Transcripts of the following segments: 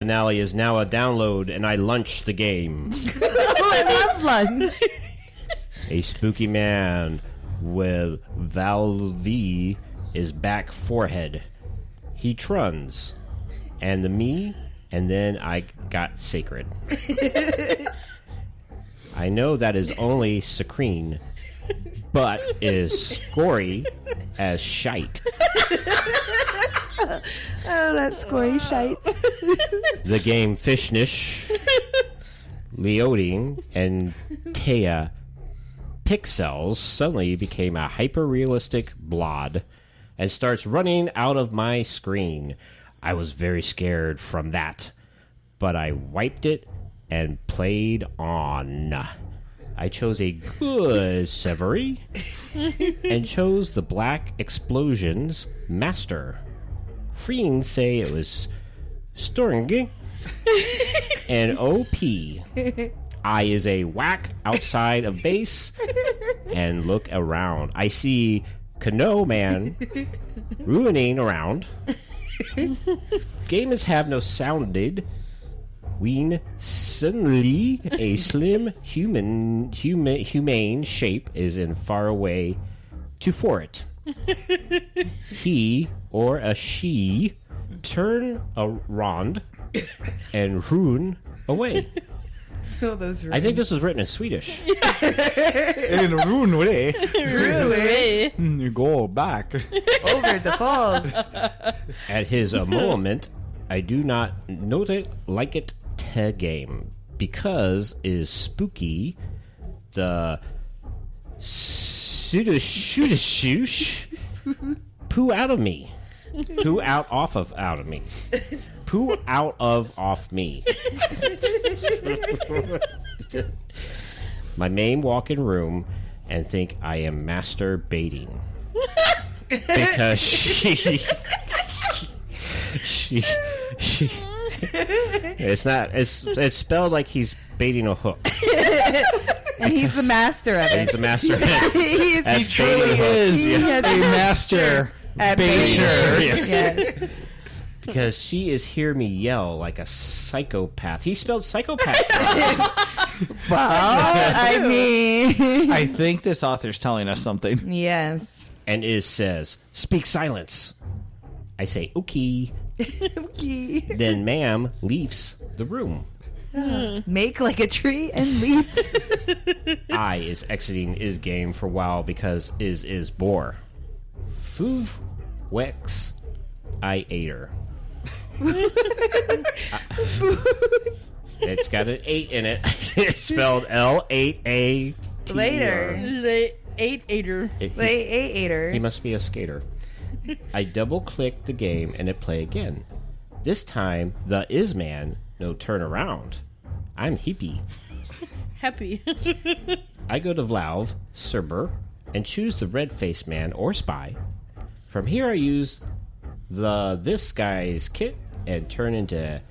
finale is now a download, and I lunch the game. I love lunch. A spooky man with Vol2 is back forehead. He truns. And the me, and then I got sacred. I know that is only saccharine, but is scory as shite. Oh, that's scory shite. The game Fishnish, Leoding, and Taya Pixels suddenly became a hyper-realistic blot and starts running out of my screen. I was very scared from that, but I wiped it and played on. I chose a good Severy and chose the Black Explosions Master. Friends say it was Sturng and OP. I is a whack outside of base and look around. I see Cano Man ruining around. Gamers have no sounded. When suddenly a slim humane shape is in far away to for it. He or a she turn around and run away. Oh, those I think this was written in Swedish. And run away. You go back. over the falls. At his moment, I do not note it like it to game because is spooky. The shoosh poo out of me. Poo out of me. Poo out of off me. My main walk in room and think I am masturbating. Because she it's spelled like he's baiting a hook. And he's the master of it. He's the master of He truly is a master baiter. Yes. Because she is hear me yell like a psychopath. He spelled psychopath. Well, I mean, I think this author's telling us something. yes. And says, speak silence. I say, okay. Okay. Then ma'am leaves the room. Make like a tree and leave. I is exiting his game for a while because is bore. Foov Wex I ate her. It's got an 8 in it. It's spelled L8A. Later. Eight-ater. Eight-ater. He must be a skater. I double-click the game and it play again. This time, the is man no turn around. I'm hippie. Happy. I go to Vlav, Cerber, and choose the red-faced man or spy. From here, I use the this guy's kit and turn into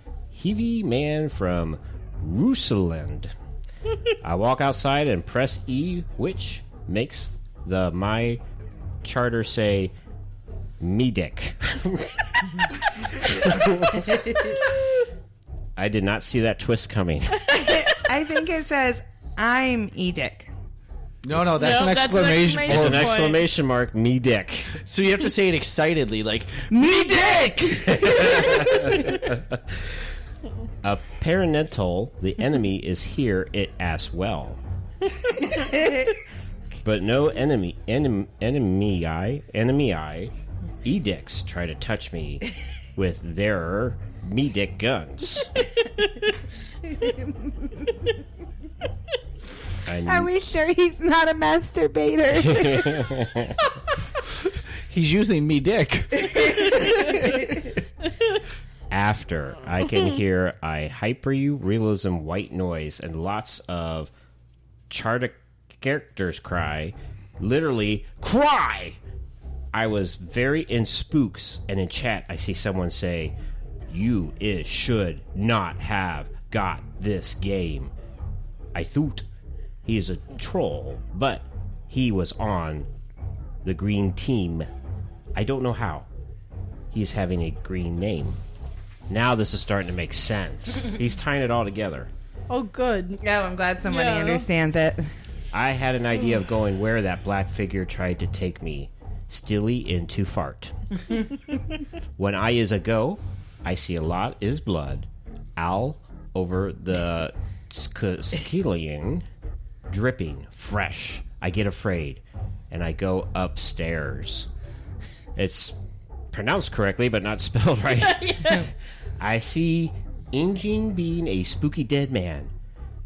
Heavy Man from Rusland. I walk outside and press E, which makes the my charter say me dick. I did not see that twist coming. I think it says, I'm Edic. No, that's an exclamation It's an exclamation mark, me dick. So you have to say it excitedly, like, me dick! A parental, the enemy is here, it as well. But no enemy edicts try to touch me with their me dick guns. Are we sure he's not a masturbator? He's using me dick. After I can hear a hyper-realism white noise and lots of charter characters cry, literally cry. I was very in spooks, and in chat I see someone say, "You should not have got this game." I thought he is a troll, but he was on the green team. I don't know how. He's having a green name. Now this is starting to make sense. He's tying it all together. Oh, good. Yeah, I'm glad somebody Yeah. understands it. I had an idea of going where that black figure tried to take me, stilly into fart. When I is a go, I see a lot is blood, all over the skillion, dripping, fresh. I get afraid, and I go upstairs. It's pronounced correctly, but not spelled right. I see Injin being a spooky dead man.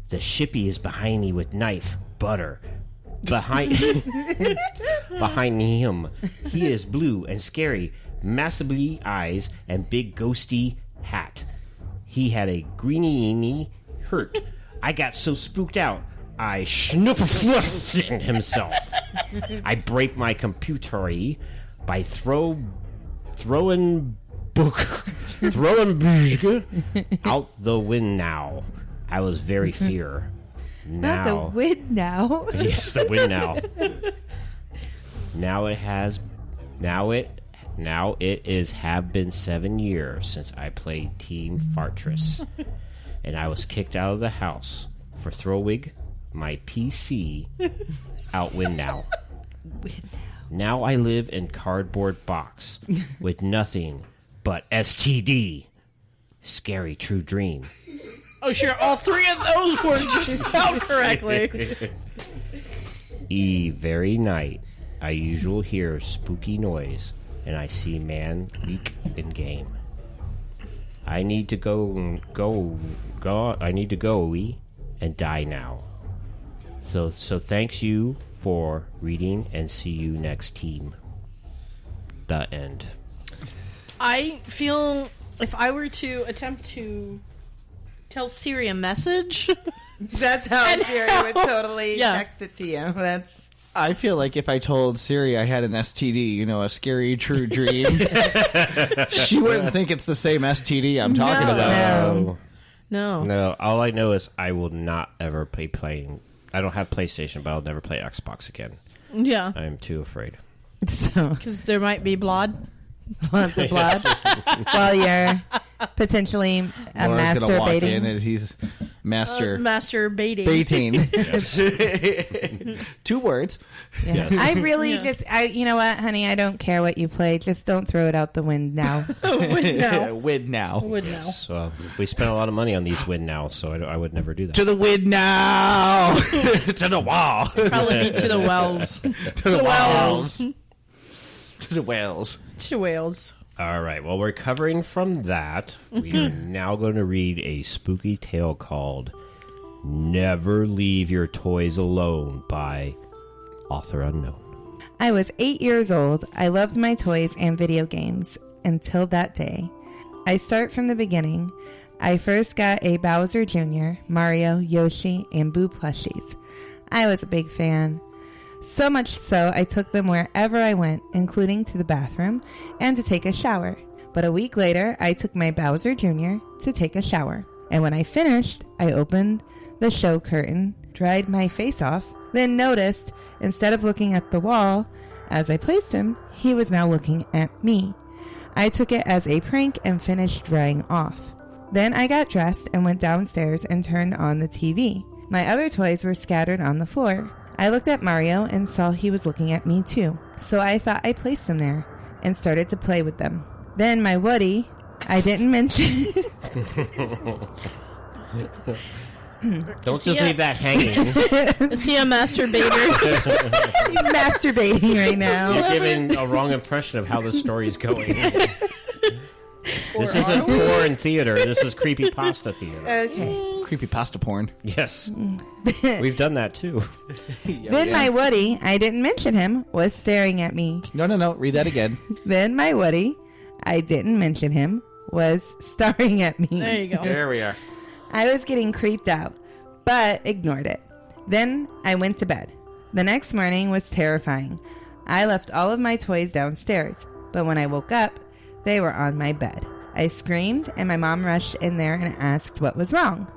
The shippy is behind me with knife, butter. Behind him, he is blue and scary, massively eyes and big ghosty hat. He had a greeny hurt. I got so spooked out, I schnoop himself. I break my computer by throwing book out the window. I was very fear. Not the wind now. Yes, the wind now. Now it is have been 7 years since I played Team Fartress, and I was kicked out of the house for throwing my PC out window. Now I live in cardboard box with nothing but STD. Scary true dream. Oh, sure. All three of those were just spelled correctly. Very night, I usually hear spooky noise, and I see man leak in game. I need to go. I need to go and die now. So thanks you for reading, and see you next team. The end. I feel if I were to attempt to tell Siri a message, That's how Siri would totally text it to you. That's. I feel like if I told Siri I had an STD, a scary true dream, she wouldn't think it's the same STD I'm talking about. no. All I know is I will not ever be playing. I don't have PlayStation, but I'll never play Xbox again. Yeah, I am too afraid. So because there might be blood. lots of blood. Well, you're potentially Laura's gonna walk in masturbating. and he's Masturbating. baiting. 2 words. Yeah. I really you know what, honey? I don't care what you play. Just don't throw it out the wind now. Would now. Win now. Would now. Yes, we spent a lot of money on these win now, so I would never do that. To the wind now. To the wall. Probably be to the wells. To the wells. To the whales. To whales. All right. Well, we're covering from that. We are now going to read a spooky tale called Never Leave Your Toys Alone by author unknown. I was 8 years old. I loved my toys and video games until that day. I start from the beginning. I first got a Bowser Jr., Mario, Yoshi, and Boo plushies. I was a big fan. So much so, I took them wherever I went, including to the bathroom and to take a shower. But a week later, I took my Bowser Jr. to take a shower. And when I finished, I opened the show curtain, dried my face off, then noticed, instead of looking at the wall as I placed him, he was now looking at me. I took it as a prank and finished drying off. Then I got dressed and went downstairs and turned on the TV. My other toys were scattered on the floor. I looked at Mario and saw he was looking at me too. So I thought I placed them there and started to play with them. Then my Woody, I didn't mention. Don't just leave that hanging. Is he a masturbator? He's masturbating right now. You're giving a wrong impression of how the story's going. This isn't porn theater. This is creepypasta theater. Okay. Creepypasta porn. Yes. We've done that too. Then my Woody, I didn't mention him, was staring at me. No. Read that again. Then my Woody, I didn't mention him, was staring at me. There you go. There we are. I was getting creeped out, but ignored it. Then I went to bed. The next morning was terrifying. I left all of my toys downstairs, but when I woke up, they were on my bed. I screamed, and my mom rushed in there and asked what was wrong.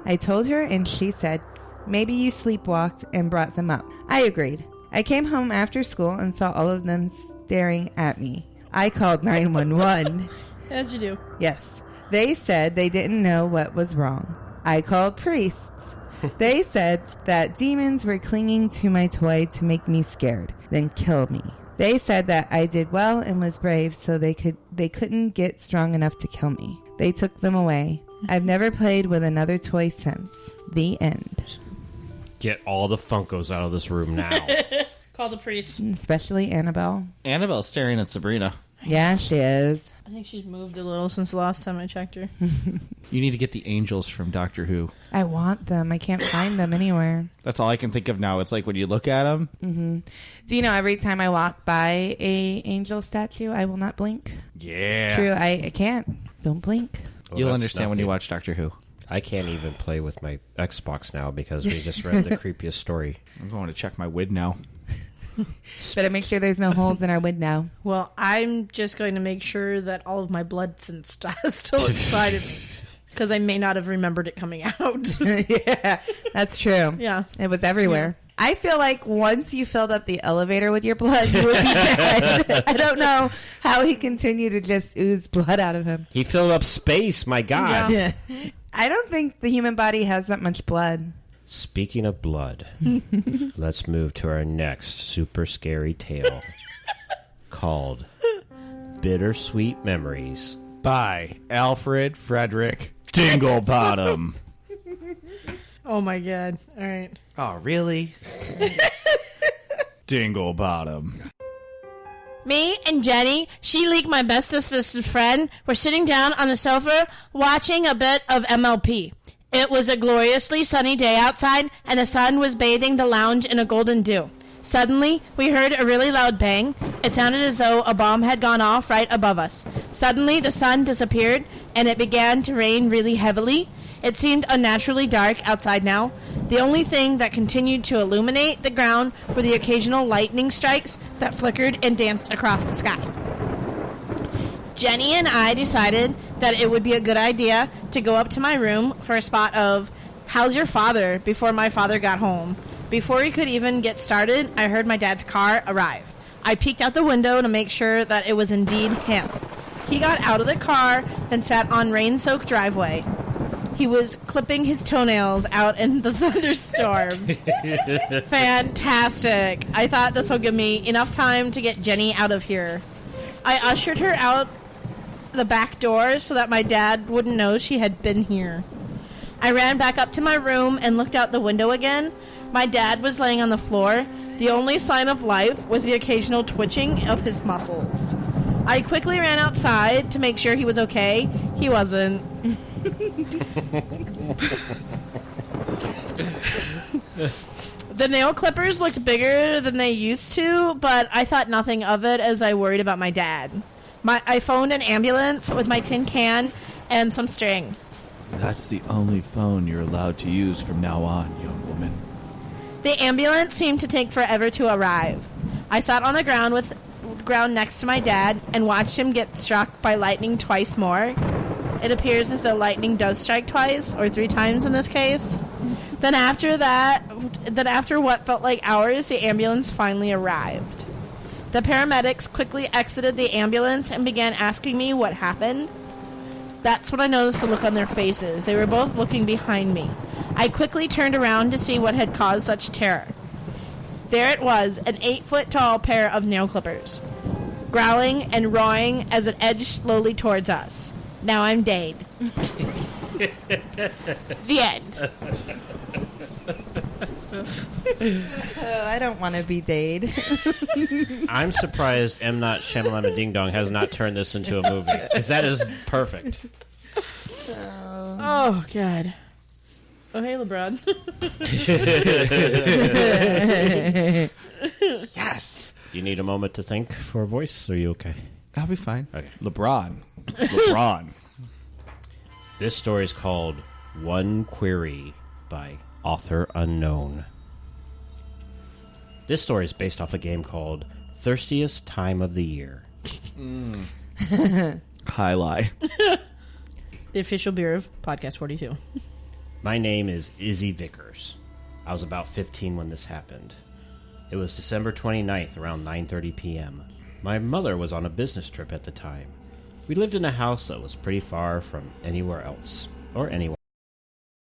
I told her, and she said, maybe you sleepwalked and brought them up. I agreed. I came home after school and saw all of them staring at me. I called 911. As you do. Yes. They said they didn't know what was wrong. I called priests. They said that demons were clinging to my toy to make me scared, then kill me. They said that I did well and was brave, so they couldn't get strong enough to kill me. They took them away. I've never played with another toy since. The end. Get all the Funkos out of this room now. Call the priest. Especially Annabelle. Annabelle's staring at Sabrina. Yeah, she is. I think she's moved a little since the last time I checked her. You need to get the angels from Doctor Who. I want them. I can't find them anywhere. That's all I can think of now. It's like when you look at them. Mm-hmm. Do you know every time I walk by a angel statue, I will not blink? Yeah. It's true. I can't. Don't blink. Well, You'll that's understand when you nothing. watch Doctor Who. I can't even play with my Xbox now because we just read the creepiest story. I'm going to check my WID now. Better make sure there's no holes in our wood now. Well, I'm just going to make sure that all of my blood is still inside of me. Because I may not have remembered it coming out. Yeah, that's true. Yeah. It was everywhere. Yeah. I feel like once you filled up the elevator with your blood, you would be dead. I don't know how he continued to just ooze blood out of him. He filled up space, my God. Yeah. I don't think the human body has that much blood. Speaking of blood, let's move to our next super scary tale called Bittersweet Memories By Alfred Frederick Dinglebottom. Oh my God. All right. Oh, really? Dinglebottom. Me and Jenny, she leaked my bestest friend, were sitting down on the sofa watching a bit of MLP. It was a gloriously sunny day outside, and the sun was bathing the lounge in a golden dew. Suddenly, we heard a really loud bang. It sounded as though a bomb had gone off right above us. Suddenly, the sun disappeared, and it began to rain really heavily. It seemed unnaturally dark outside now. The only thing that continued to illuminate the ground were the occasional lightning strikes that flickered and danced across the sky. Jenny and I decided that it would be a good idea to go up to my room for a spot of, "How's your father?" before my father got home. Before he could even get started, I heard my dad's car arrive. I peeked out the window to make sure that it was indeed him. He got out of the car, then sat on rain-soaked driveway. He was clipping his toenails out in the thunderstorm. Fantastic. I thought this will give me enough time to get Jenny out of here. I ushered her out the back door so that my dad wouldn't know she had been here. I ran back up to my room and looked out the window again. My dad was laying on the floor. The only sign of life was the occasional twitching of his muscles. I quickly ran outside to make sure he was okay. He wasn't. The nail clippers looked bigger than they used to, but I thought nothing of it as I worried about my dad. I phoned an ambulance with my tin can and some string. That's the only phone you're allowed to use from now on, young woman. The ambulance seemed to take forever to arrive. I sat on the ground next to my dad and watched him get struck by lightning twice more. It appears as though lightning does strike twice, or 3 times in this case. Then after what felt like hours, the ambulance finally arrived. The paramedics quickly exited the ambulance and began asking me what happened. That's when I noticed the look on their faces. They were both looking behind me. I quickly turned around to see what had caused such terror. There it was, an 8-foot-tall pair of nail clippers, growling and roaring as it edged slowly towards us. Now I'm dead. The end. I don't want to be Dade. I'm surprised M. Night Shyamalan Ding Dong has not turned this into a movie, because that is perfect. Oh, God. Oh, hey, LeBron. Yes. Do you need a moment to think for a voice? Or are you okay? I'll be fine. Okay. LeBron. This story is called One Query by Author Unknown. This story is based off a game called Thirstiest Time of the Year. High lie. The official beer of Podcast 42. My name is Izzy Vickers. I was about 15 when this happened. It was December 29th around 9:30 p.m. My mother was on a business trip at the time. We lived in a house that was pretty far from anywhere else or anyone.